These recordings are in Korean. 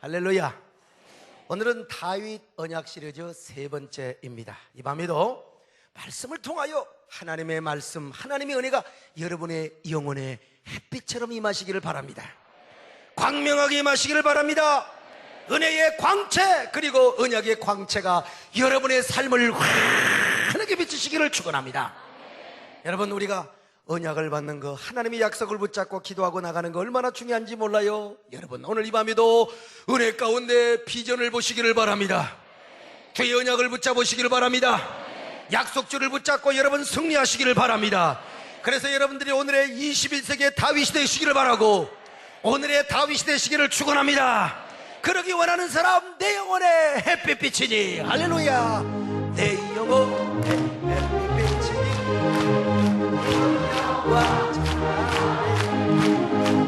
할렐루야. 오늘은 다윗 언약 시리즈 세 번째입니다. 이 밤에도 말씀을 통하여 하나님의 말씀, 하나님의 은혜가 여러분의 영혼의 햇빛처럼 임하시기를 바랍니다. 광명하게 임하시기를 바랍니다. 은혜의 광채, 그리고 언약의 광채가 여러분의 삶을 환하게 비추시기를 축원합니다. 여러분, 우리가 언약을 받는 거, 하나님의 약속을 붙잡고 기도하고 나가는 거 얼마나 중요한지 몰라요? 여러분, 오늘 이 밤에도 은혜 가운데 비전을 보시기를 바랍니다. 주의 언약을 붙잡으시기를 바랍니다. 약속주를 붙잡고 여러분 승리하시기를 바랍니다. 그래서 여러분들이 오늘의 21세기의 다윗이 되시기를 바라고, 오늘의 다윗이 되시기를 축원합니다. 그러기 원하는 사람, 내 영혼의 햇빛이니, 할렐루야. 내 영혼의 햇빛이니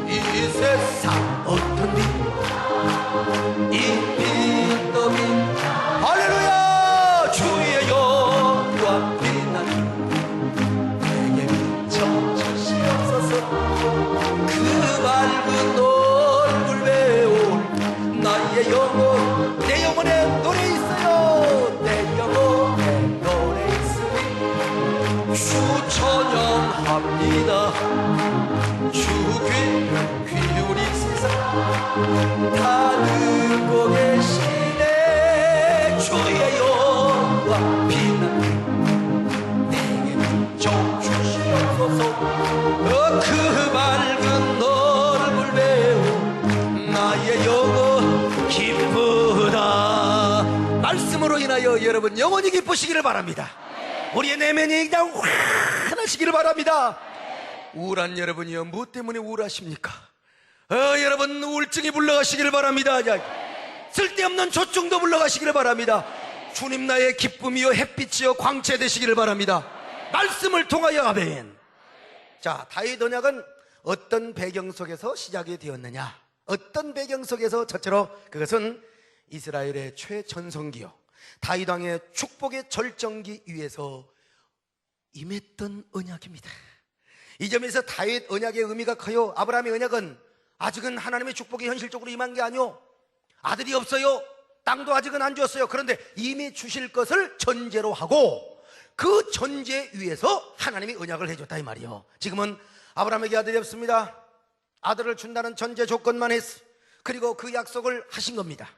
이 세상 어떤 빛, 이 빛도 빛, 할렐루야. 주의 영광 빛나는 내게 비춰주시옵소서. 그 밝은 얼굴 배울 나의 영혼, 내 영혼에 노래 있어요. 내 영혼에 노래 있으니 주 찬양합니다. 주 귀 기울이시사 다 듣고 계시네. 주의 영광 빛나는 내게 비춰주시옵소서. 그 밝은 얼굴 배우 나의 영혼 기쁘다. 말씀으로 인하여 여러분 영혼이 기쁘시기를 바랍니다. 우리의 내면이 그냥 환하시기를 바랍니다. 우울한 여러분이요, 무엇 때문에 우울하십니까? 여러분, 우울증이 물러가시기를 바랍니다. 쓸데없는 조증도 물러가시기를 바랍니다. 주님 나의 기쁨이요 햇빛이요 광채 되시기를 바랍니다. 말씀을 통하여. 아멘. 자, 다윗 언약은 어떤 배경 속에서 시작이 되었느냐? 어떤 배경 속에서? 첫째로 그것은 이스라엘의 최전성기요, 다윗 왕의 축복의 절정기 위에서 임했던 언약입니다. 이 점에서 다윗 언약의 의미가 커요. 아브라함의 언약은 아직은 하나님의 축복이 현실적으로 임한 게 아니요, 아들이 없어요, 땅도 아직은 안 주었어요. 그런데 이미 주실 것을 전제로 하고 그 전제 위에서 하나님이 언약을 해줬다 이 말이요. 지금은 아브라함에게 아들이 없습니다. 아들을 준다는 전제 조건만 했어. 그리고 그 약속을 하신 겁니다.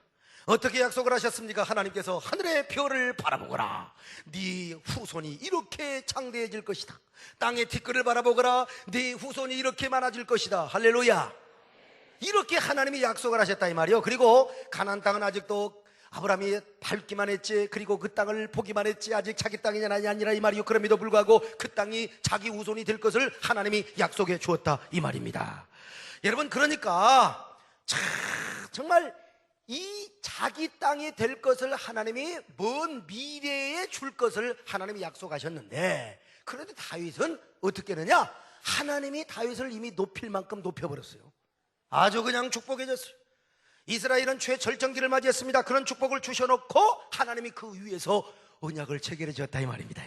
어떻게 약속을 하셨습니까? 하나님께서 하늘의 별을 바라보거라, 네 후손이 이렇게 창대해질 것이다. 땅의 티끌을 바라보거라, 네 후손이 이렇게 많아질 것이다. 할렐루야. 이렇게 하나님이 약속을 하셨다 이 말이요. 그리고 가나안 땅은 아직도 아브라함이 밟기만 했지, 그리고 그 땅을 보기만 했지, 아직 자기 땅이 아니라 이 말이요. 그럼에도 불구하고 그 땅이 자기 후손이 될 것을 하나님이 약속해 주었다 이 말입니다. 여러분, 그러니까 정말 이 자기 땅이 될 것을 하나님이 먼 미래에 줄 것을 하나님이 약속하셨는데, 그런데 다윗은 어떻게 했느냐? 하나님이 다윗을 이미 높일 만큼 높여버렸어요. 아주 그냥 축복해줬어요. 이스라엘은 최절정기를 맞이했습니다. 그런 축복을 주셔놓고 하나님이 그 위에서 언약을 체결해 주었다 이 말입니다.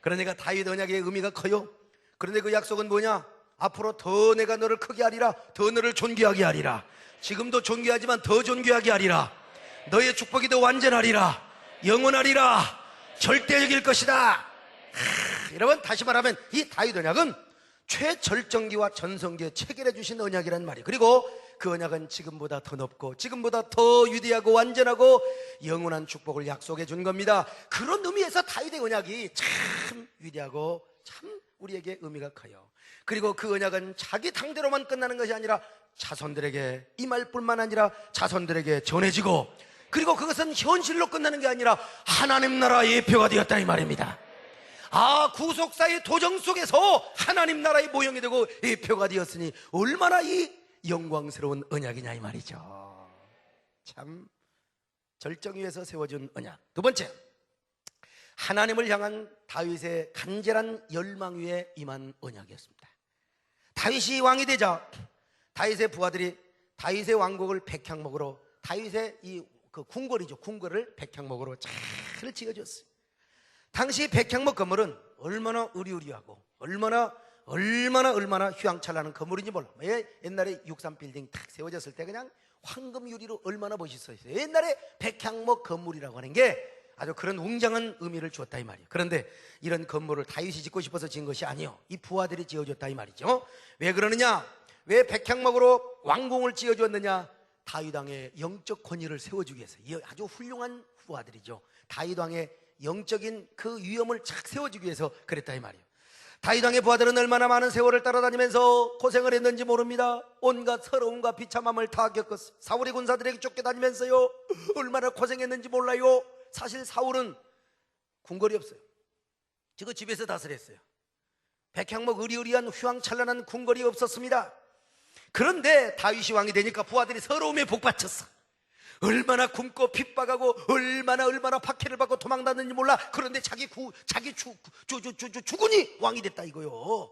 그러니까 다윗 언약의 의미가 커요. 그런데 그 약속은 뭐냐? 앞으로 더 내가 너를 크게 하리라, 더 너를 존귀하게 하리라. 지금도 존귀하지만 더 존귀하게 하리라. 너의 축복이 더 완전하리라, 영원하리라, 절대적일 것이다. 여러분, 다시 말하면 이 다윗 언약은 최절정기와 전성기에 체결해 주신 언약이란 말이에요. 그리고 그 언약은 지금보다 더 높고 지금보다 더 위대하고 완전하고 영원한 축복을 약속해 준 겁니다. 그런 의미에서 다윗의 언약이 참 위대하고 참 우리에게 의미가 커요. 그리고 그 언약은 자기 당대로만 끝나는 것이 아니라 자손들에게 임할 뿐만 아니라 자손들에게 전해지고, 그리고 그것은 현실로 끝나는 게 아니라 하나님 나라의 예표가 되었다 이 말입니다. 구속사의 도정 속에서 하나님 나라의 모형이 되고 예표가 되었으니 얼마나 이 영광스러운 언약이냐 이 말이죠. 참 절정 위에서 세워준 언약. 두 번째, 하나님을 향한 다윗의 간절한 열망 위에 임한 언약이었습니다. 다윗이 왕이 되자 다윗의 부하들이 다윗의 왕국을 백향목으로, 다윗의 그 궁궐이죠, 궁궐을 백향목으로 잘 지어줬어요. 당시 백향목 건물은 얼마나 으리으리하고 얼마나 휘황찬란한 건물인지 몰라. 옛날에 63빌딩 탁 세워졌을 때 그냥 황금 유리로 얼마나 멋있어요. 옛날에 백향목 건물이라고 하는 게 아주 그런 웅장한 의미를 주었다 이 말이에요. 그런데 이런 건물을 다윗이 짓고 싶어서 지은 것이 아니에요. 이 부하들이 지어줬다 이 말이죠. 왜 그러느냐? 왜 백향목으로 왕궁을 지어줬느냐? 다윗 왕의 영적 권위를 세워주기 위해서. 이 아주 훌륭한 부하들이죠. 다윗 왕의 영적인 그 위엄을 착 세워주기 위해서 그랬다 이 말이에요. 다윗 왕의 부하들은 얼마나 많은 세월을 따라다니면서 고생을 했는지 모릅니다. 온갖 서러움과 비참함을 다 겪었어요. 사울의 군사들에게 쫓겨다니면서요 얼마나 고생했는지 몰라요. 사실 사울은 궁궐이 없어요. 지금 집에서 다스렸어요. 백향목 의리의리한 휘황찬란한 궁궐이 없었습니다. 그런데 다윗이 왕이 되니까 부하들이 서러움에 복받쳤어. 얼마나 굶고 핍박하고 얼마나 박해를 받고 도망다녔는지 몰라. 그런데 자기 주군이 왕이 됐다 이거요.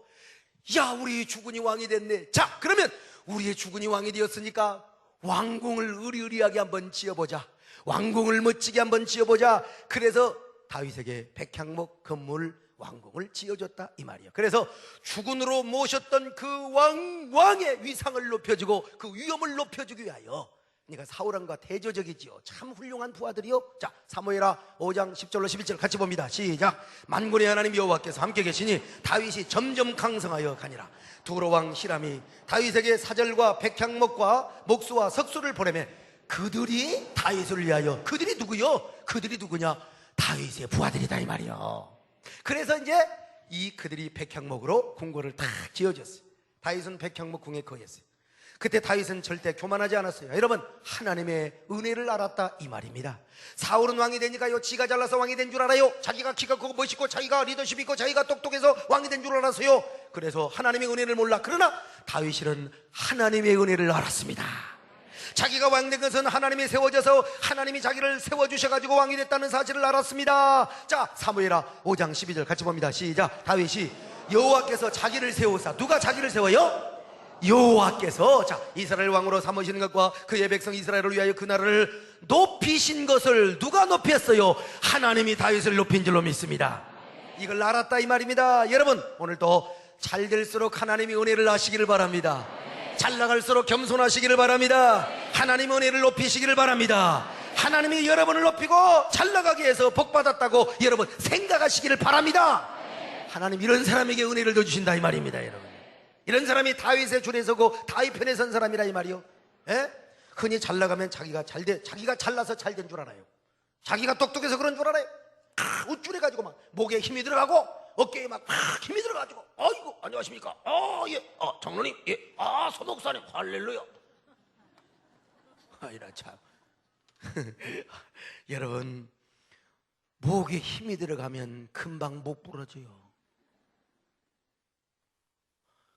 야, 우리 주군이 왕이 됐네. 자, 그러면 우리의 주군이 왕이 되었으니까 왕궁을 의리의리하게 한번 지어보자. 왕궁을 멋지게 한번 지어보자. 그래서 다윗에게 백향목 건물 왕궁을 지어줬다 이 말이에요. 그래서 주군으로 모셨던 그 왕의 위상을 높여주고 그 위엄을 높여주기 위하여, 그러니까 사울왕과 대조적이지요. 참 훌륭한 부하들이요. 자, 사무엘하 5장 10절로 11절 같이 봅니다. 시작. 만군의 하나님 여호와께서 함께 계시니 다윗이 점점 강성하여 가니라. 두로 왕 히람이 다윗에게 사절과 백향목과 목수와 석수를 보내매 그들이 다윗을 위하여, 그들이 누구요? 그들이 누구냐? 다윗의 부하들이다 이 말이요. 그래서 이제 이 그들이 백향목으로 궁궐을 딱 지어줬어요. 다윗은 백향목 궁에 거했어요. 그때 다윗은 절대 교만하지 않았어요. 여러분, 하나님의 은혜를 알았다 이 말입니다. 사울은 왕이 되니까요 지가 잘나서 왕이 된 줄 알아요. 자기가 키가 크고 멋있고 자기가 리더십 있고 자기가 똑똑해서 왕이 된 줄 알았어요. 그래서 하나님의 은혜를 몰라. 그러나 다윗은 하나님의 은혜를 알았습니다. 자기가 왕된 것은 하나님이 세워져서 하나님이 자기를 세워주셔가지고 왕이 됐다는 사실을 알았습니다. 자, 사무엘하 5장 12절 같이 봅니다. 시작. 다윗이 여호와께서 자기를 세우사. 누가 자기를 세워요? 여호와께서. 자, 이스라엘 왕으로 삼으시는 것과 그의 백성 이스라엘을 위하여 그 나라를 높이신 것을 누가 높였어요? 하나님이 다윗을 높인 줄로 믿습니다. 이걸 알았다 이 말입니다. 여러분, 오늘도 잘 될수록 하나님이 은혜를 아시기를 바랍니다. 잘 나갈수록 겸손하시기를 바랍니다. 하나님의 은혜를 높이시기를 바랍니다. 하나님이 여러분을 높이고 잘 나가게 해서 복받았다고 여러분 생각하시기를 바랍니다. 하나님 이런 사람에게 은혜를 더 주신다 이 말입니다. 여러분, 이런 사람이 다윗의 줄에 서고 다윗 편에 선 사람이라 이 말이요. 예? 흔히 잘 나가면 자기가 잘나서 잘 된 줄 알아요. 자기가 똑똑해서 그런 줄 알아요. 우쭐해가지고 막 목에 힘이 들어가고 어깨에 막 힘이 들어가지고, 아이고 안녕하십니까, 예, 장로님, 예, 소목사님, 할렐루야. 이라 참. 여러분, 목에 힘이 들어가면 금방 목 부러져요.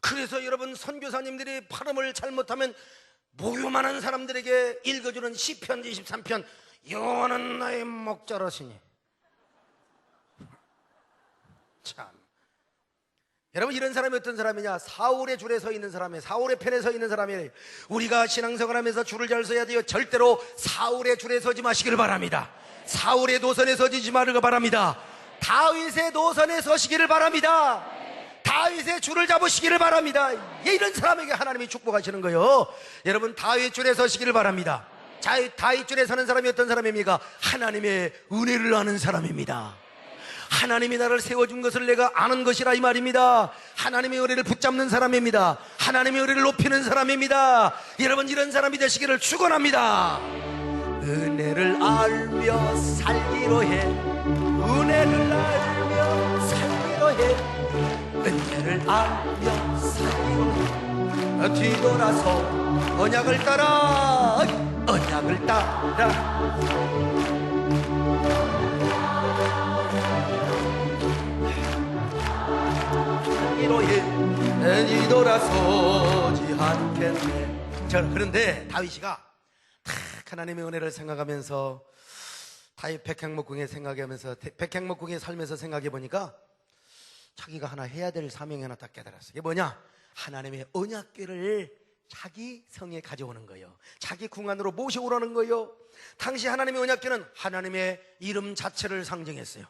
그래서 여러분, 선교사님들이 발음을 잘못하면 모교만한 사람들에게 읽어주는 시편 23편, 여호와는 나의 목자라시니. 참, 여러분, 이런 사람이 어떤 사람이냐? 사울의 줄에 서 있는 사람이에요. 사울의 편에 서 있는 사람이에요. 우리가 신앙생활 하면서 줄을 잘 서야 돼요. 절대로 사울의 줄에 서지 마시기를 바랍니다. 사울의 노선에 서지 말기를 바랍니다. 다윗의 노선에 서시기를 바랍니다. 다윗의 줄을 잡으시기를 바랍니다. 이런 사람에게 하나님이 축복하시는 거예요. 여러분, 다윗 줄에 서시기를 바랍니다. 다윗 줄에 서는 사람이 어떤 사람입니까? 하나님의 은혜를 아는 사람입니다. 하나님이 나를 세워준 것을 내가 아는 것이라 이 말입니다. 하나님의 은혜를 붙잡는 사람입니다. 하나님의 은혜를 높이는 사람입니다. 여러분, 이런 사람이 되시기를 축원합니다. 은혜를 알며 살기로 해. 은혜를 알며 살기로 해. 은혜를 알며 살기로 해. 뒤돌아서 언약을 따라, 언약을 따라. 뒤돌아서지 않겠네. 그런데 다윗이가 탁 하나님의 은혜를 생각하면서, 다윗 백향목궁에 생각하면서, 백향목궁에 살면서 생각해 보니까 자기가 하나 해야 될 사명이 하나 딱 깨달았어요. 이게 뭐냐? 하나님의 언약궤를 자기 성에 가져오는 거예요. 자기 궁 안으로 모셔오라는 거예요. 당시 하나님의 언약궤는 하나님의 이름 자체를 상징했어요.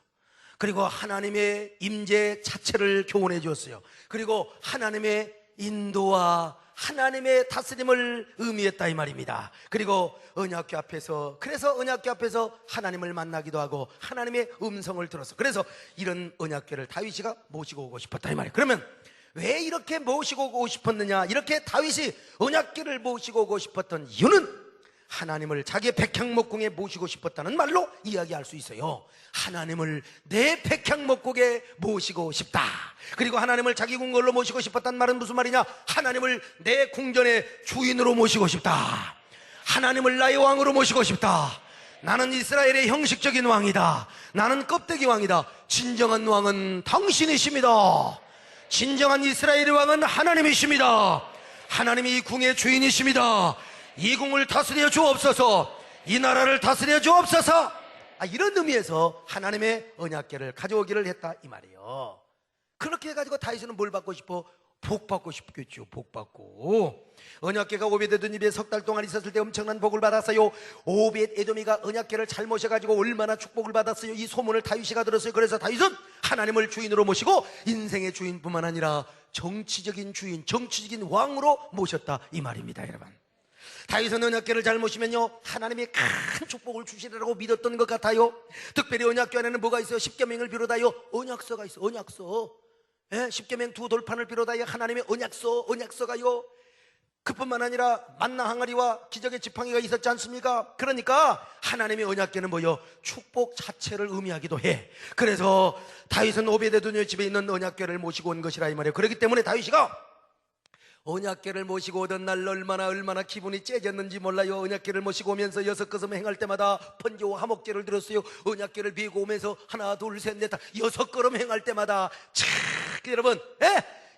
그리고 하나님의 임재 자체를 교훈해 주었어요. 그리고 하나님의 인도와 하나님의 다스림을 의미했다 이 말입니다. 그리고 언약궤 앞에서, 그래서 언약궤 앞에서 하나님을 만나기도 하고 하나님의 음성을 들었어. 그래서 이런 언약궤를 다윗이가 모시고 오고 싶었다 이 말이에요. 그러면 왜 이렇게 모시고 오고 싶었느냐? 이렇게 다윗이 언약궤를 모시고 오고 싶었던 이유는 하나님을 자기의 백향목궁에 모시고 싶었다는 말로 이야기할 수 있어요. 하나님을 내 백향목궁에 모시고 싶다. 그리고 하나님을 자기 궁궐로 모시고 싶었다는 말은 무슨 말이냐? 하나님을 내 궁전의 주인으로 모시고 싶다. 하나님을 나의 왕으로 모시고 싶다. 나는 이스라엘의 형식적인 왕이다. 나는 껍데기 왕이다. 진정한 왕은 당신이십니다. 진정한 이스라엘의 왕은 하나님이십니다. 하나님이 이 궁의 주인이십니다. 이 궁을 다스려 주옵소서. 이 나라를 다스려 주옵소서. 이런 의미에서 하나님의 언약궤를 가져오기를 했다 이 말이에요. 그렇게 해가지고 다윗은 뭘 받고 싶어? 복 받고 싶겠죠. 복 받고. 언약궤가 오벳에돔 집에 석 달 동안 있었을 때 엄청난 복을 받았어요. 오벳에돔이가 언약궤를 잘 모셔가지고 얼마나 축복을 받았어요. 이 소문을 다윗이가 들었어요. 그래서 다윗은 하나님을 주인으로 모시고 인생의 주인뿐만 아니라 정치적인 주인, 정치적인 왕으로 모셨다 이 말입니다 여러분. 다윗은 언약궤를 잘 모시면요 하나님이 큰 축복을 주시리라고 믿었던 것 같아요. 특별히 언약궤 안에는 뭐가 있어요? 십계명을 비롯하여 언약서가 있어요. 언약서. 십계명 두 돌판을 비롯하여 하나님의 언약서가요. 그뿐만 아니라 만나 항아리와 기적의 지팡이가 있었지 않습니까? 그러니까 하나님의 언약궤는 뭐요? 축복 자체를 의미하기도 해. 그래서 다윗은 오벳에돔 집에 있는 언약궤를 모시고 온 것이라 이 말이에요. 그렇기 때문에 다윗이가 언약궤를 모시고 오던 날 얼마나 기분이 째졌는지 몰라요. 언약궤를 모시고 오면서 6걸음 행할 때마다 번제와 화목제를 드렸어요. 언약궤를 비고 오면서 하나 둘 셋 넷 6걸음 행할 때마다 여러분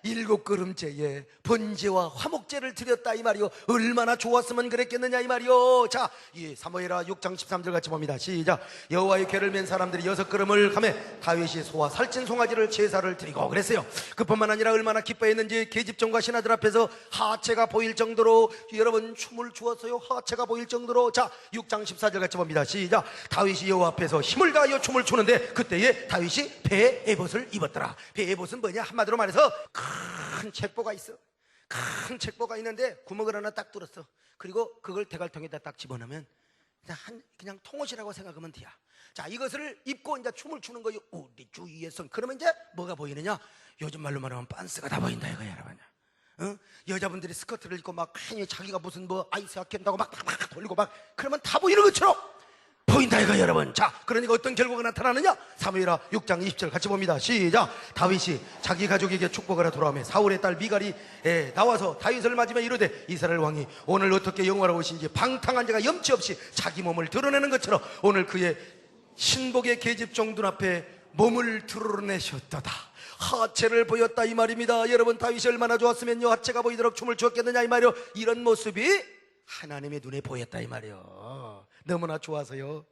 7걸음째에 번제와 화목제를 드렸다 이 말이요. 얼마나 좋았으면 그랬겠느냐 이 말이요. 자, 사무엘하 6장 13절 같이 봅니다. 시작. 여호와의 궤를 맨 사람들이 6걸음을 가매 다윗이 소와 살찐 송아지를 제사를 드리고 그랬어요. 그뿐만 아니라 얼마나 기뻐했는지 계집종과 신하들 앞에서 하체가 보일 정도로 여러분 춤을 추었어요. 하체가 보일 정도로. 자, 6장 14절 같이 봅니다. 시작. 다윗이 여호와 앞에서 힘을 다하여 춤을 추는데 그때에 다윗이 배 에봇을 입었더라. 배 에봇은 뭐냐? 한마디로 말해서 큰 책보가 있어. 큰 책보가 있는데 구멍을 하나 딱 뚫었어. 그리고 그걸 대갈통에다 딱 집어넣으면 그냥 통옷이라고 생각하면 돼요. 자, 이것을 입고 이제 춤을 추는 거예요. 우리 주위의 선. 그러면 이제 뭐가 보이느냐? 요즘 말로 말하면 빤스가 다 보인다 이거야 여러분. 여자분들이 스커트를 입고 막 괜히 자기가 무슨 뭐 아이스 하키 한다고 막 돌리고 막 그러면 다 보이는 것처럼 보인다 이거 여러분. 자, 그러니까 어떤 결과가 나타나느냐? 사무엘하 6장 20절 같이 봅니다. 시작. 다윗이 자기 가족에게 축복을 하러 돌아오며 사울의 딸 미갈이 나와서 다윗을 맞으며 이르되 이스라엘 왕이 오늘 어떻게 영화로우신지 방탕한 자가 염치 없이 자기 몸을 드러내는 것처럼 오늘 그의 신복의 계집종 눈앞에 몸을 드러내셨도다. 하체를 보였다 이 말입니다. 여러분 다윗이 얼마나 좋았으면요 하체가 보이도록 춤을 추었겠느냐 이 말이요. 이런 모습이 하나님의 눈에 보였다 이 말이요. 너무나 좋아서요.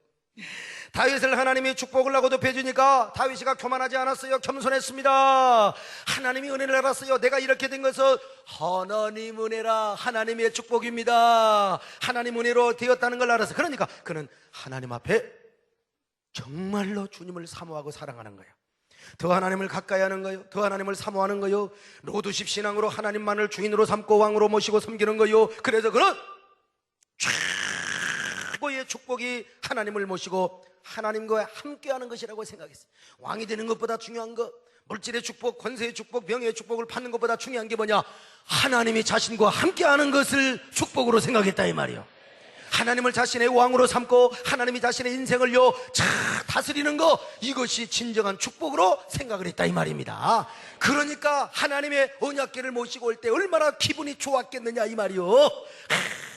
다윗을 하나님이 축복을 하고 덮여주니까 다윗이가 교만하지 않았어요. 겸손했습니다. 하나님이 은혜를 알았어요. 내가 이렇게 된 것은 하나님 은혜라. 하나님의 축복입니다. 하나님 은혜로 되었다는 걸 알아서 그러니까 그는 하나님 앞에 정말로 주님을 사모하고 사랑하는 거예요. 더 하나님을 가까이 하는 거요. 더 하나님을 사모하는 거요. 로드십 신앙으로 하나님만을 주인으로 삼고 왕으로 모시고 섬기는 거요. 그래서 그는 최고의 축복이 하나님을 모시고 하나님과 함께하는 것이라고 생각했어요. 왕이 되는 것보다 중요한 것, 물질의 축복, 권세의 축복, 명예의 축복을 받는 것보다 중요한 게 뭐냐? 하나님이 자신과 함께하는 것을 축복으로 생각했다 이 말이에요. 하나님을 자신의 왕으로 삼고 하나님이 자신의 인생을요 다스리는 거, 이것이 진정한 축복으로 생각을 했다 이 말입니다. 그러니까 하나님의 언약궤를 모시고 올 때 얼마나 기분이 좋았겠느냐 이 말이요.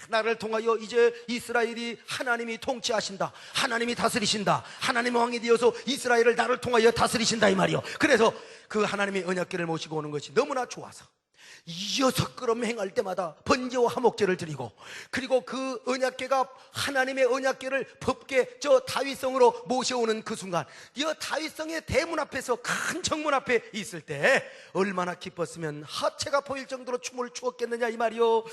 나를 통하여 이제 이스라엘이 하나님이 통치하신다, 하나님이 다스리신다, 하나님의 왕이 되어서 이스라엘을 나를 통하여 다스리신다 이 말이요. 그래서 그 하나님의 언약궤를 모시고 오는 것이 너무나 좋아서 6걸음 행할 때마다 번제와 화목제를 드리고, 그리고 그 언약궤가 하나님의 언약궤를 법궤 저 다윗성으로 모셔오는 그 순간, 이 다윗성의 대문 앞에서 큰 정문 앞에 있을 때 얼마나 기뻤으면 하체가 보일 정도로 춤을 추었겠느냐 이 말이요.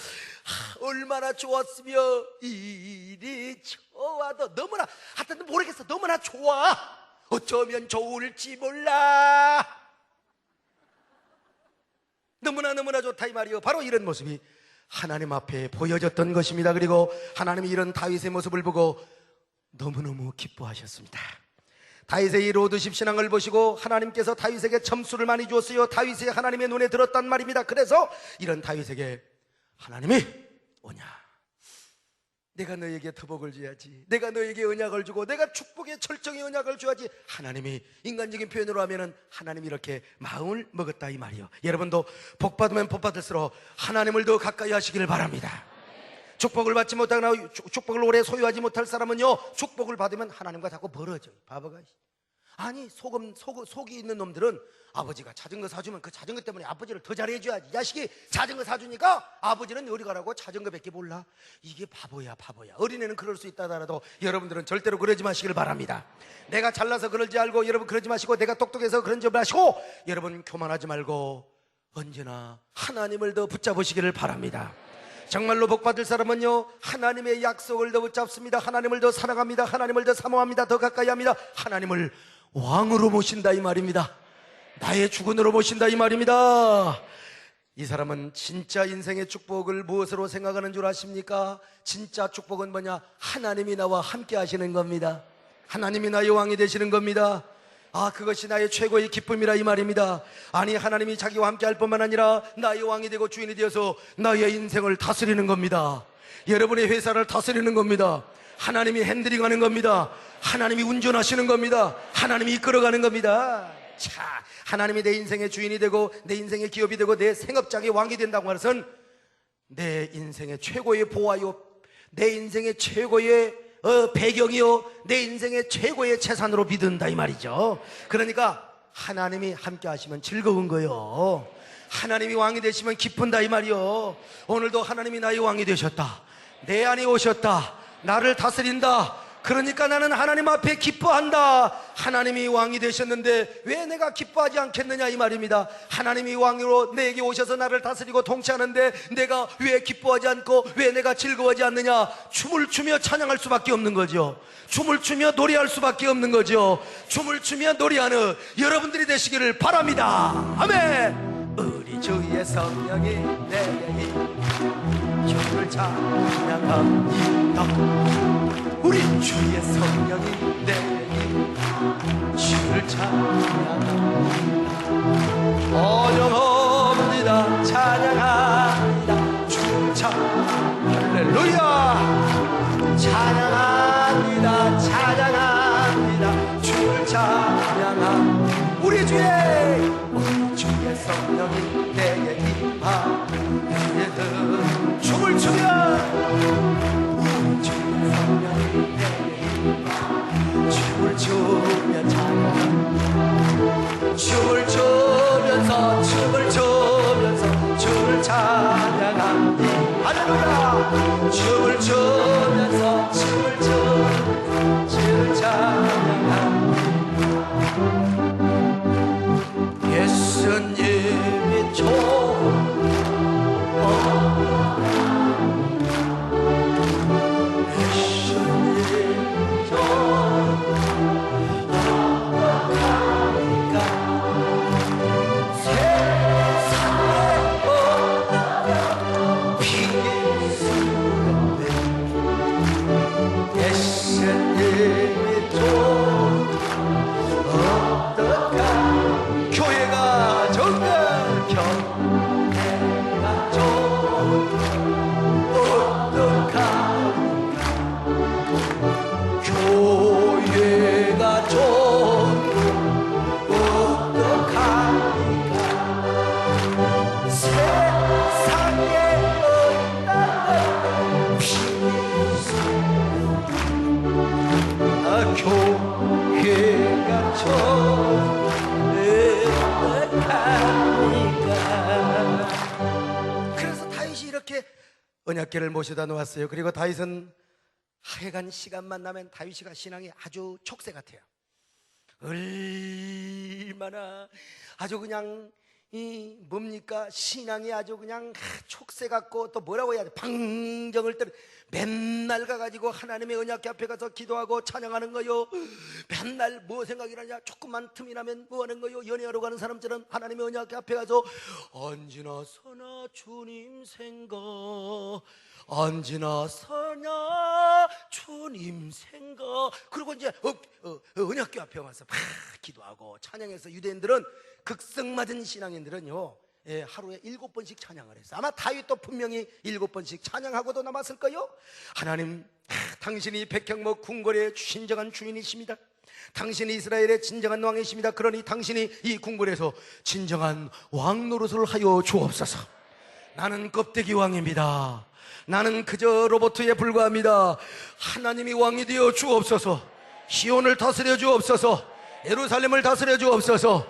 얼마나 좋았으며 이리 좋아도 너무나, 하여튼 모르겠어, 너무나 좋아. 어쩌면 좋을지 몰라. 너무나 좋다 이 말이요. 바로 이런 모습이 하나님 앞에 보여졌던 것입니다. 그리고 하나님이 이런 다윗의 모습을 보고 너무너무 기뻐하셨습니다. 다윗의 이 로드십 신앙을 보시고 하나님께서 다윗에게 점수를 많이 주었어요. 다윗이 하나님의 눈에 들었단 말입니다. 그래서 이런 다윗에게 하나님이 오냐, 내가 너에게 터복을 줘야지, 내가 너에게 언약을 주고 내가 축복의 철정의 언약을 줘야지. 하나님이 인간적인 표현으로 하면은 하나님이 이렇게 마음을 먹었다 이 말이요. 여러분도 복 받으면 복 받을수록 하나님을 더 가까이 하시기를 바랍니다. 축복을 받지 못하거나 축복을 오래 소유하지 못할 사람은요, 축복을 받으면 하나님과 자꾸 멀어져요. 바보가. 아니 속이 있는 놈들은 아버지가 자전거 사주면 그 자전거 때문에 아버지를 더 잘해줘야지. 자식이 자전거 사주니까 아버지는 어디 가라고 자전거밖에 몰라. 이게 바보야. 어린애는 그럴 수 있다 하더라도 여러분들은 절대로 그러지 마시길 바랍니다. 내가 잘나서 그러지 말고, 여러분 그러지 마시고, 내가 똑똑해서 그런지 마시고, 여러분 교만하지 말고 언제나 하나님을 더 붙잡으시기를 바랍니다. 정말로 복받을 사람은요, 하나님의 약속을 더 붙잡습니다. 하나님을 더 사랑합니다. 하나님을 더 사모합니다. 더 가까이 합니다. 하나님을 왕으로 모신다 이 말입니다. 나의 주권으로 모신다 이 말입니다. 이 사람은 진짜 인생의 축복을 무엇으로 생각하는 줄 아십니까? 진짜 축복은 뭐냐? 하나님이 나와 함께 하시는 겁니다. 하나님이 나의 왕이 되시는 겁니다. 그것이 나의 최고의 기쁨이라 이 말입니다. 아니, 하나님이 자기와 함께 할 뿐만 아니라 나의 왕이 되고 주인이 되어서 나의 인생을 다스리는 겁니다. 여러분의 회사를 다스리는 겁니다. 하나님이 핸들링하는 겁니다. 하나님이 운전하시는 겁니다. 하나님이 이끌어가는 겁니다. 자, 하나님이 내 인생의 주인이 되고 내 인생의 기업이 되고 내 생업장의 왕이 된다고 하는 것은 내 인생의 최고의 보화요, 내 인생의 최고의 배경이요, 내 인생의 최고의 재산으로 믿는다 이 말이죠. 그러니까 하나님이 함께 하시면 즐거운 거요, 하나님이 왕이 되시면 기쁜다 이 말이요. 오늘도 하나님이 나의 왕이 되셨다, 내 안에 오셨다, 나를 다스린다. 그러니까 나는 하나님 앞에 기뻐한다. 하나님이 왕이 되셨는데 왜 내가 기뻐하지 않겠느냐 이 말입니다. 하나님이 왕으로 내게 오셔서 나를 다스리고 통치하는데 내가 왜 기뻐하지 않고 왜 내가 즐거워하지 않느냐. 춤을 추며 찬양할 수밖에 없는 거죠. 춤을 추며 노래할 수밖에 없는 거죠. 춤을 추며 노래하는 여러분들이 되시기를 바랍니다. 아멘. 우리 주의 성령이 내게 주를 찬양합니다. 우리 주의 성령이 내게 주를 찬양합니다. 어려옵니다. 찬양합니다. 주를 할렐루야. 찬양합니다. 찬양합니다. 주를 찬양합니다. 우리 주의 성령이 내게 임하여 춤을 추며 춤을 추며 찬양, 춤을 추면서 주를 찬양합니다. 할렐루야. 춤을 추면서 주를 찬양합니다. 예수님이 그래서 다윗이 이렇게 언약궤를 모셔다 놓았어요. 그리고 다윗은 하여간 시간만 나면 다윗이가 신앙이 아주 촉새 같아요. 얼마나 아주 그냥 뭡니까 신앙이 아주 그냥 촉새 같고 또 뭐라고 해야 돼, 방정을 때려 맨날 가가지고 하나님의 언약궤 앞에 가서 기도하고 찬양하는 거요. 맨날 뭐 생각이 나냐, 조금만 틈이 나면 뭐 하는 거요. 연애하러 가는 사람처럼 하나님의 언약궤 앞에 가서 언제나 서나 주님 생각, 언제나 서나 주님 생각. 그리고 이제 언약궤 앞에 와서 막 기도하고 찬양해서, 유대인들은 극성맞은 신앙인들은요, 예, 하루에 7번씩 찬양을 했어. 아마 다윗도 분명히 7번씩 찬양하고도 남았을 거요. 하나님, 당신이 백향목 궁궐의 진정한 주인이십니다. 당신이 이스라엘의 진정한 왕이십니다. 그러니 당신이 이 궁궐에서 진정한 왕 노릇을 하여 주옵소서. 나는 껍데기 왕입니다. 나는 그저 로봇에 불과합니다. 하나님이 왕이 되어 주옵소서. 시온을 다스려 주옵소서. 예루살렘을 다스려 주옵소서.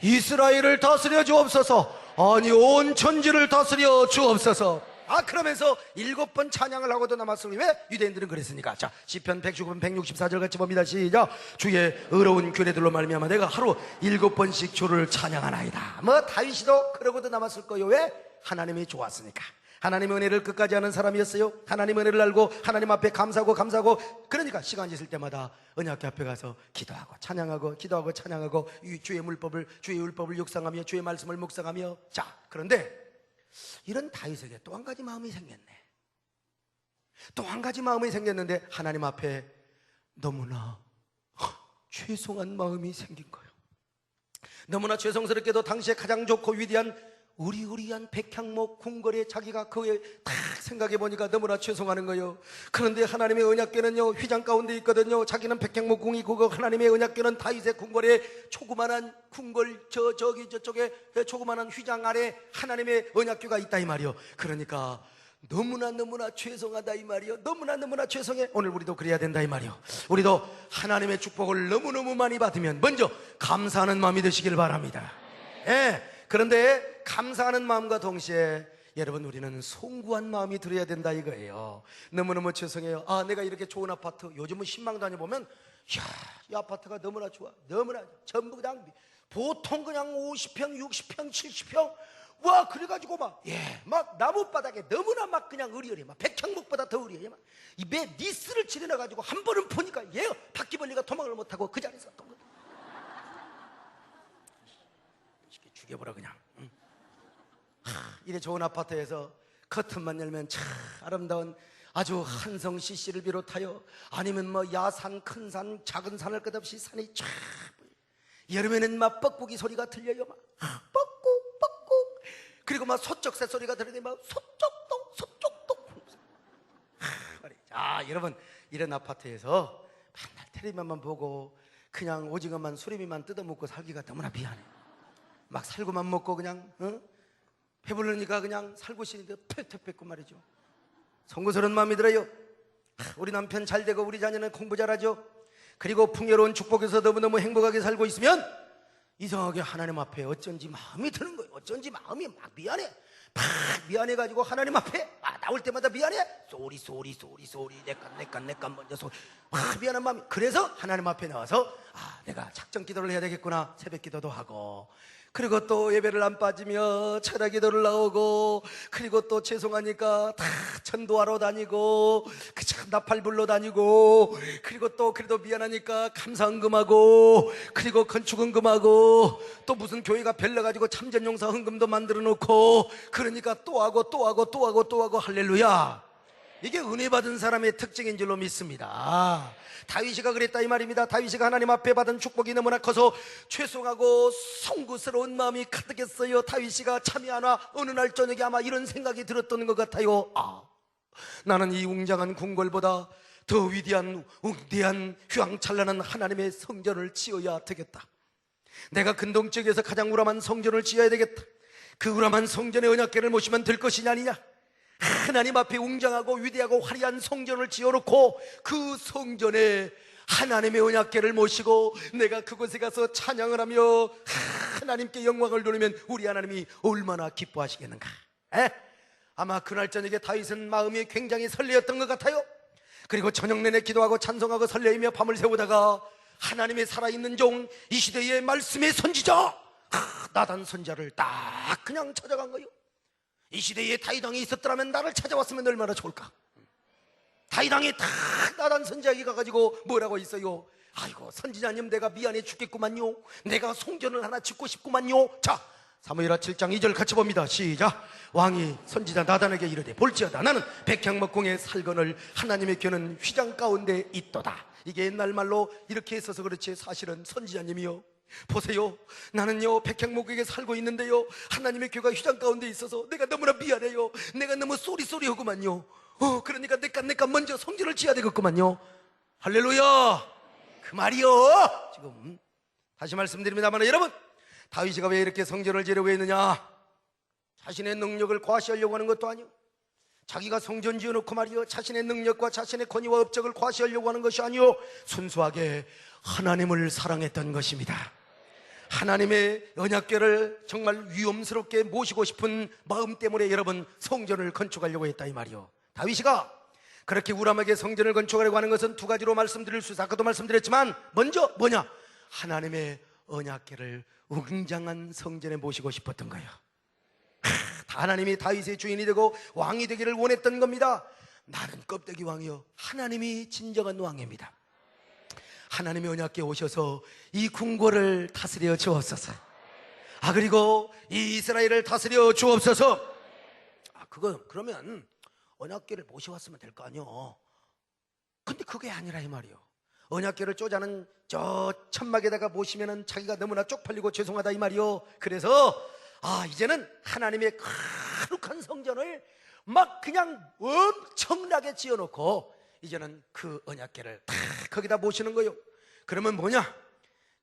이스라엘을 다스려 주옵소서. 아니, 온 천지를 다스려 주옵소서. 그러면서 7번 찬양을 하고도 남았으니, 왜? 유대인들은 그랬으니까. 자, 시편 119편 164절 같이 봅니다. 시작. 주의 의로운 규례들로 말미암아 내가 하루 7번씩 주를 찬양하나이다. 뭐 다윗이도 그러고도 남았을 거요. 왜? 하나님이 좋았으니까. 하나님의 은혜를 끝까지 하는 사람이었어요. 하나님의 은혜를 알고 하나님 앞에 감사하고, 그러니까 시간 있을 때마다 언약궤 앞에 가서 기도하고 찬양하고, 기도하고 찬양하고, 주의 율법을 육상하며 주의 말씀을 묵상하며. 자, 그런데 이런 다윗에게 또 한 가지 마음이 생겼네. 또 한 가지 마음이 생겼는데, 하나님 앞에 너무나 죄송한 마음이 생긴 거예요. 너무나 죄송스럽게도 당시에 가장 좋고 위대한 우리한 백향목 궁궐에 자기가 그에 딱 생각해 보니까 너무나 죄송하는 거예요. 그런데 하나님의 언약궤는요, 휘장 가운데 있거든요. 자기는 백향목 궁이 그거, 하나님의 언약궤는 다윗의 궁궐에 조그만한 궁궐 저쪽에 조그만한 휘장 아래 하나님의 언약궤가 있다 이 말이요. 그러니까 너무나 죄송하다 이 말이요. 너무나 죄송해. 오늘 우리도 그래야 된다 이 말이요. 우리도 하나님의 축복을 너무너무 많이 받으면 먼저 감사하는 마음이 되시길 바랍니다. 예. 그런데 감사하는 마음과 동시에 여러분, 우리는 송구한 마음이 들어야 된다 이거예요. 너무너무 죄송해요. 내가 이렇게 좋은 아파트, 요즘은 신망 다녀보면 이 아파트가 너무나 좋아. 너무나 전부 그냥 보통 그냥 50평 60평 70평 와, 그래가지고 막 나무바닥에 너무나 막 그냥 의리의리, 막 백향목보다 더 의리해. 입에 니스를 칠해놔가지고 한 번은 보니까 바퀴벌레가 도망을 못하고 그 자리에서 또 죽여버려 그냥. 이래 좋은 아파트에서 커튼만 열면 참 아름다운 아주 한성 CC를 비롯하여, 아니면 뭐 야산, 큰 산, 작은 산을 끝없이 산이 쫙 보여. 여름에는 막 뻐꾸기 소리가 들려요. 막 뻐꾹. 그리고 막 소쩍 새소리가 들리더니 막 소쩍동. 자, 여러분, 이런 아파트에서 맨날 텔레비만만 보고 그냥 오징어만 수리비만 뜯어먹고 살기가 너무나 미안해. 막 살고만 먹고 그냥 배부르니까 그냥 살고 싶은데 팩 뱉고 말이죠. 송구스러운 마음이 들어요. 우리 남편 잘 되고 우리 자녀는 공부 잘하죠. 그리고 풍요로운 축복에서 너무너무 행복하게 살고 있으면 이상하게 하나님 앞에 어쩐지 마음이 드는 거예요. 어쩐지 마음이 막 미안해. 막 미안해가지고 하나님 앞에 나올 때마다 미안해. 쏘리 내깐 먼저 소리. 미안한 마음이. 그래서 하나님 앞에 나와서 내가 작정 기도를 해야 되겠구나. 새벽 기도도 하고, 그리고 또 예배를 안 빠지며 철야 기도를 나오고, 그리고 또 죄송하니까 다 전도하러 다니고, 참 나팔 불러 다니고, 그리고 또 그래도 미안하니까 감사헌금하고, 그리고 건축헌금하고, 또 무슨 교회가 별려가지고 참전용사 헌금도 만들어 놓고, 그러니까 또 하고 할렐루야. 이게 은혜 받은 사람의 특징인 줄로 믿습니다. 다윗이가 그랬다 이 말입니다. 다윗이가 하나님 앞에 받은 축복이 너무나 커서 죄송하고 송구스러운 마음이 가득했어요. 다윗이가 잠이 안 와 어느 날 저녁에 아마 이런 생각이 들었던 것 같아요. 나는 이 웅장한 궁궐보다 더 위대한 웅대한 휘황찬란한 하나님의 성전을 지어야 되겠다. 내가 근동 지역에서 가장 우람한 성전을 지어야 되겠다. 그 우람한 성전의 언약궤를 모시면 될 것이냐 아니냐. 하나님 앞에 웅장하고 위대하고 화려한 성전을 지어놓고 그 성전에 하나님의 언약궤를 모시고 내가 그곳에 가서 찬양을 하며 하나님께 영광을 돌리면 우리 하나님이 얼마나 기뻐하시겠는가. 아마 그날 저녁에 다윗은 마음이 굉장히 설레었던 것 같아요. 그리고 저녁 내내 기도하고 찬송하고 설레이며 밤을 새우다가 하나님의 살아있는 종, 이 시대의 말씀의 선지자 나단 선지자를 딱 그냥 찾아간 거예요. 이 시대에 다윗 왕이 있었더라면 나를 찾아왔으면 얼마나 좋을까. 다이당에 다 나단 선지자에게 가가지고 뭐라고 있어요? 아이고 선지자님 내가 미안해 죽겠구만요. 내가 송전을 하나 짓고 싶구만요. 자, 사무엘하 7장 2절 같이 봅니다. 시작. 왕이 선지자 나단에게 이르되 볼지어다 나는 백향목공의 살건을 하나님의 궤는 휘장 가운데 있도다. 이게 옛날 말로 이렇게 있어서 그렇지 사실은 선지자님이요, 보세요, 나는요 백향목에게 살고 있는데요 하나님의 궤가 휘장 가운데 있어서 내가 너무나 미안해요. 내가 너무 쏘리쏘리하구만요. 그러니까 내가 먼저 성전을 지어야 되겠구만요. 할렐루야, 그 말이요. 지금 다시 말씀드립니다만 여러분, 다윗이가 왜 이렇게 성전을 지으려고 했느냐? 자신의 능력을 과시하려고 하는 것도 아니요, 자기가 성전 지어놓고 말이요 자신의 능력과 자신의 권위와 업적을 과시하려고 하는 것이 아니요, 순수하게 하나님을 사랑했던 것입니다. 하나님의 언약궤를 정말 위엄스럽게 모시고 싶은 마음 때문에 여러분 성전을 건축하려고 했다 이 말이요. 다윗이가 그렇게 우람하게 성전을 건축하려고 하는 것은 두 가지로 말씀드릴 수 있어요. 아까도 말씀드렸지만 먼저 뭐냐? 하나님의 언약궤를 웅장한 성전에 모시고 싶었던 거예요. 하나님이 다윗의 주인이 되고 왕이 되기를 원했던 겁니다. 나는 껍데기 왕이요, 하나님이 진정한 왕입니다. 하나님의 언약궤 오셔서 이 궁궐을 다스려 주옵소서. 그리고 이 이스라엘을 다스려 주옵소서. 그러면 언약궤를 모셔왔으면 될 거 아니요. 근데 그게 아니라 이 말이요. 언약궤를 쪼자는 저 천막에다가 모시면은 자기가 너무나 쪽팔리고 죄송하다 이 말이요. 그래서 이제는 하나님의 거룩한 성전을 막 그냥 엄청나게 지어놓고 이제는 그 언약궤를 다 거기다 모시는 거예요. 그러면 뭐냐?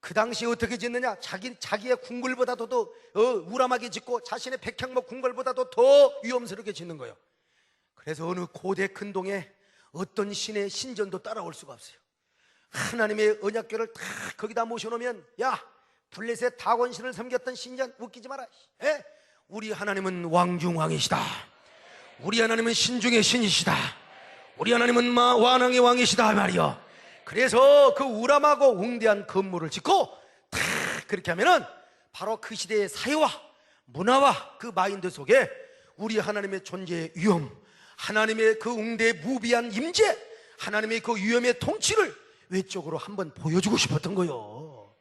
그 당시에 어떻게 짓느냐? 자기의 궁궐보다도 더 우람하게 짓고 자신의 백향목 궁궐보다도 더 위험스럽게 짓는 거예요. 그래서 어느 고대 근동에 어떤 신의 신전도 따라올 수가 없어요. 하나님의 언약궤를 다 거기다 모셔놓으면, 야, 블레셋 다곤신을 섬겼던 신전 웃기지 마라. 우리 하나님은 왕중왕이시다. 우리 하나님은 신중의 신이시다. 우리 하나님은 완왕의 왕이시다 말이요. 그래서 그 우람하고 웅대한 건물을 짓고 다 그렇게 하면은 바로 그 시대의 사회와 문화와 그 마인드 속에 우리 하나님의 존재의 위엄, 하나님의 그 웅대 무비한 임재, 하나님의 그 위엄의 통치를 외적으로 한번 보여주고 싶었던 거요.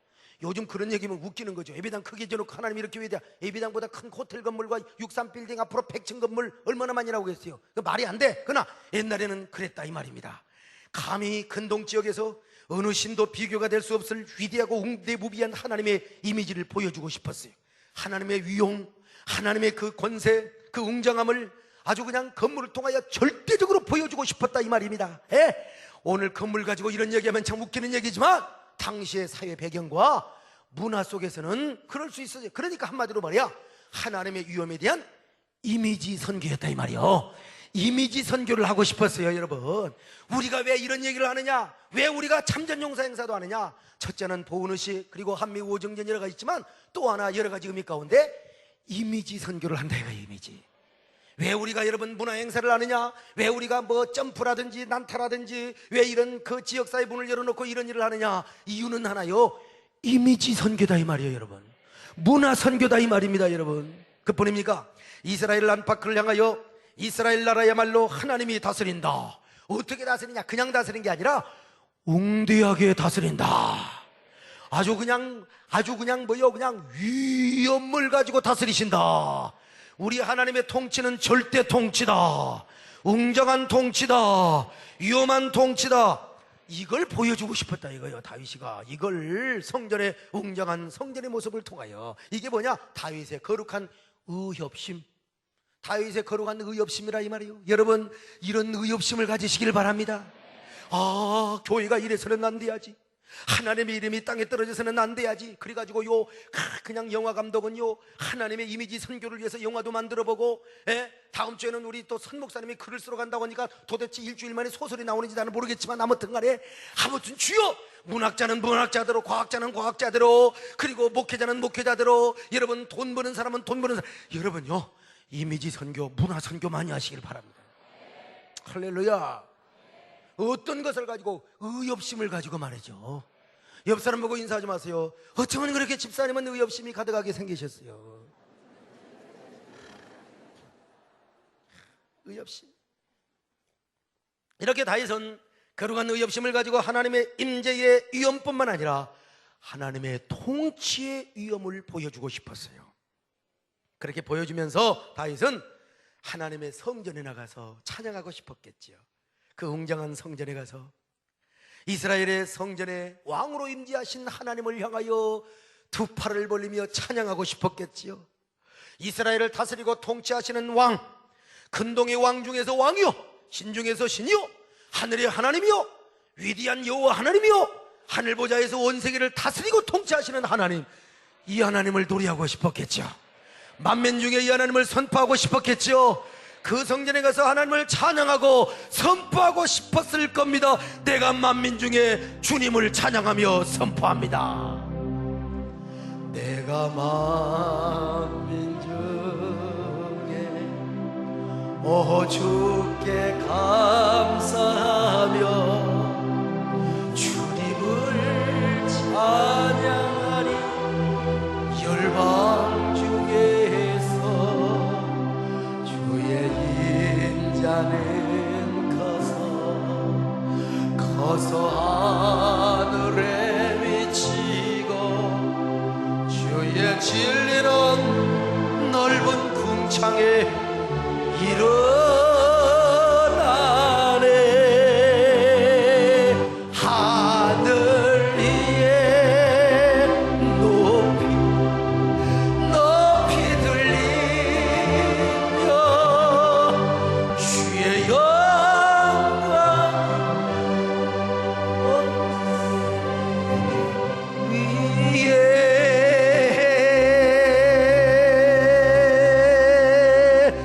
요즘 그런 얘기면 웃기는 거죠. 예배당 크게 지어놓고 하나님 이렇게 위대하, 예배당보다 큰 호텔 건물과 63빌딩 앞으로 100층 건물 얼마나 많이 나오고 있어요. 그 말이 안 돼. 그러나 옛날에는 그랬다 이 말입니다. 감히 근동 지역에서 어느 신도 비교가 될 수 없을 위대하고 웅대무비한 하나님의 이미지를 보여주고 싶었어요. 하나님의 위용, 하나님의 그 권세, 그 웅장함을 아주 그냥 건물을 통하여 절대적으로 보여주고 싶었다 이 말입니다. 오늘 건물 가지고 이런 얘기하면 참 웃기는 얘기지만 당시의 사회 배경과 문화 속에서는 그럴 수 있어요. 그러니까 한마디로 말이야, 하나님의 위엄에 대한 이미지 선교였다 이 말이요. 이미지 선교를 하고 싶었어요. 여러분, 우리가 왜 이런 얘기를 하느냐, 왜 우리가 참전용사 행사도 하느냐? 첫째는 보은의식, 그리고 한미오정전 여러 가지 있지만 또 하나 여러 가지 의미 가운데 이미지 선교를 한다 이거예요. 이미지. 왜 우리가 여러분 문화 행사를 하느냐? 왜 우리가 뭐 점프라든지 난타라든지 왜 이런 그 지역사회 문을 열어놓고 이런 일을 하느냐? 이유는 하나요, 이미지 선교다 이 말이에요. 여러분, 문화 선교다 이 말입니다. 여러분, 그뿐입니까? 이스라엘 안팎을 향하여 이스라엘 나라야말로 하나님이 다스린다. 어떻게 다스리냐? 그냥 다스리는 게 아니라 웅대하게 다스린다. 아주 그냥 뭐요? 그냥 위엄을 가지고 다스리신다. 우리 하나님의 통치는 절대 통치다. 웅장한 통치다. 위엄한 통치다. 이걸 보여주고 싶었다 이거예요. 다윗이가 이걸 성전의 웅장한 성전의 모습을 통하여, 이게 뭐냐? 다윗의 거룩한 의협심, 다윗의 거룩한 의협심이라 이 말이에요. 여러분, 이런 의협심을 가지시길 바랍니다. 교회가 이래서는 안 돼야지, 하나님의 이름이 땅에 떨어져서는 안 돼야지. 그래가지고 그냥 영화 감독은요, 하나님의 이미지 선교를 위해서 영화도 만들어보고, 다음 주에는 우리 또 선 목사님이 글을 쓰러 간다고 하니까 도대체 일주일 만에 소설이 나오는지 나는 모르겠지만 아무튼 간에, 아무튼 주여, 문학자는 문학자대로, 과학자는 과학자대로, 그리고 목회자는 목회자대로, 여러분 돈 버는 사람은 돈 버는 사람, 여러분요 이미지 선교, 문화 선교 많이 하시길 바랍니다. 할렐루야. 어떤 것을 가지고, 의협심을 가지고 말이죠. 옆 사람 보고 인사하지 마세요. 어쩌면 그렇게 집사님은 의협심이 가득하게 생기셨어요. 의협심. 이렇게 다윗은 거룩한 의협심을 가지고 하나님의 임재의 위엄뿐만 아니라 하나님의 통치의 위엄을 보여주고 싶었어요. 그렇게 보여주면서 다윗은 하나님의 성전에 나가서 찬양하고 싶었겠지요. 그 웅장한 성전에 가서 이스라엘의 성전에 왕으로 임재하신 하나님을 향하여 두 팔을 벌리며 찬양하고 싶었겠지요. 이스라엘을 다스리고 통치하시는 왕, 근동의 왕 중에서 왕이요, 신 중에서 신이요, 하늘의 하나님이요, 위대한 여호와 하나님이요, 하늘 보좌에서 온 세계를 다스리고 통치하시는 하나님, 이 하나님을 노래하고 싶었겠죠. 만민 중에 이 하나님을 선포하고 싶었겠죠. 그 성전에 가서 하나님을 찬양하고 선포하고 싶었을 겁니다. 내가 만민 중에 주님을 찬양하며 선포합니다. 내가 만민 중에 오 주께 감사하며 주님을 찬양하리. 열방 중에서 주의 인자는 커서 하늘에 미치고 주의 진리는 넓은 궁창에 일어나네. 하늘 위에 높이 들리며 주의 영광 위에.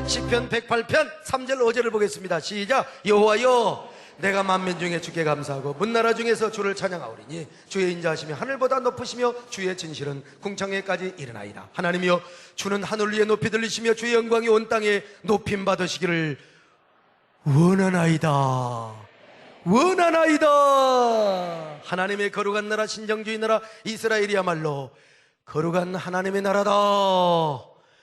시편 108편 3절 5절을 보겠습니다. 시작. 여호와여, 내가 만민 중에 주께 감사하고 문나라 중에서 주를 찬양하오리니 주의 인자하심이 하늘보다 높으시며 주의 진실은 궁창에까지 이르나이다. 하나님이여, 주는 하늘 위에 높이 들리시며 주의 영광이 온 땅에 높임 받으시기를 원하나이다. 원하나이다. 하나님의 거룩한 나라, 신정주의 나라 이스라엘이야말로 거룩한 하나님의 나라다.